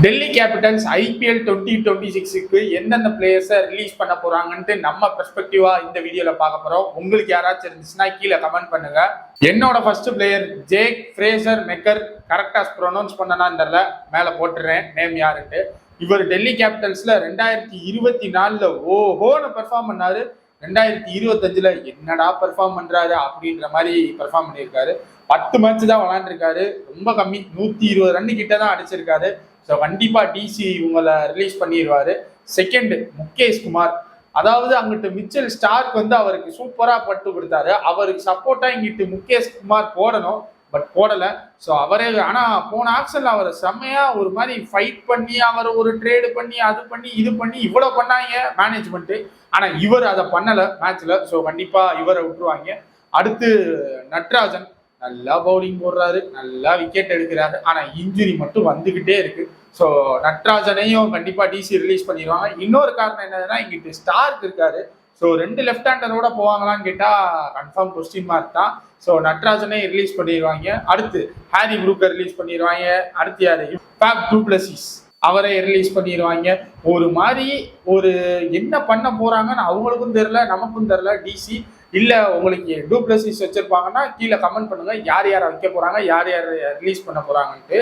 Delhi Capitals IPL 2026க்கு எந்தெந்த பிளேயர்ஸை release பண்ண போறாங்கன்ட்டு நம்ம பெர்ஸ்பெக்டிவா இந்த வீடியோல பார்க்க போறோம். உங்களுக்கு யாராச்சும் இருந்துச்சுன்னா கீழே கமெண்ட் பண்ணுங்க. என்னோட first player Jack Fraser megger. கரெக்டா ப்ரொனவுன்ஸ் பண்ணனான்னு தெரியல, மேல போட்டுறேன் நேம் யாருன்ட்டு. இவர் டெல்லி கேபிட்டல்ஸ்ல 2024 ஓஹோன்னு பெர்ஃபார்ம் பண்ணாரு. 2025 என்னடா பெர்ஃபார்ம் பண்றாரு அப்படின்ற மாதிரி பெர்ஃபார்ம் பண்ணியிருக்காரு. 10 மேட்ச் தான் விளையாண்டுருக்காரு, ரொம்ப கம்மி, 120 ரன் கிட்ட தான் அடிச்சிருக்காரு. ஸோ கண்டிப்பா டிசி இவங்களை ரிலீஸ் பண்ணிடுவாரு. செகண்ட் முகேஷ் குமார். அதாவது அங்கிட்டு மிச்சல் ஸ்டார்க் அவருக்கு சூப்பரா பட்டு கொடுத்தாரு. அவருக்கு சப்போர்ட்டா இங்கிட்டு முகேஷ் குமார் போடணும், பட் போடல. ஸோ அவரே ஆனா போன ஆக்ஷன்ல அவர் செம்மையா ஒரு மாதிரி ஃபைட் பண்ணி அவர் ஒரு ட்ரேடு பண்ணி அது பண்ணி இது பண்ணி இவ்வளவு பண்ணாங்க மேனேஜ்மெண்ட். ஆனா இவர் அதை பண்ணல மேட்ச்ல. ஸோ கண்டிப்பா இவரை விட்டுருவாங்க. அடுத்து நட்ராஜன். நல்லா பவுலிங் போடுறாரு, நல்லா விக்கெட் எடுக்கிறாரு, ஆனா இன்ஜுரி மட்டும் வந்துகிட்டே இருக்கு. ஸோ நட்ராஜனையும் கண்டிப்பா டிசி ரிலீஸ் பண்ணிடுவாங்க. இன்னொரு காரணம் என்னதுன்னா இங்கிட்டு ஸ்டார்க் இருக்காரு. ஸோ 2 லெஃப்ட் ஹேண்டரோட போவாங்களான்னு கேட்டா கன்ஃபார்ம் கொஸ்டின் மார்க் தான். ஸோ நட்ராஜனை ரிலீஸ் பண்ணிடுவாங்க. அடுத்து ஹாரி ப்ரூக்கர் ரிலீஸ் பண்ணிடுவாங்க. அடுத்து யாரு, ஃபேப் டு பிளஸிஸ், அவரை ரிலீஸ் பண்ணிடுவாங்க. ஒரு மாதிரி ஒரு என்ன பண்ண போறாங்கன்னு அவங்களுக்கும் தெரியல, நமக்கும் தெரியல. டிசி இல்ல உங்களுக்கு டூப்ளசிஸ் வச்சிருப்பாங்கன்னா கீழே கமெண்ட் பண்ணுங்க, யார் யாரை வைக்க போறாங்க, யார் யார் ரிலீஸ் பண்ண போறாங்கன்ட்டு.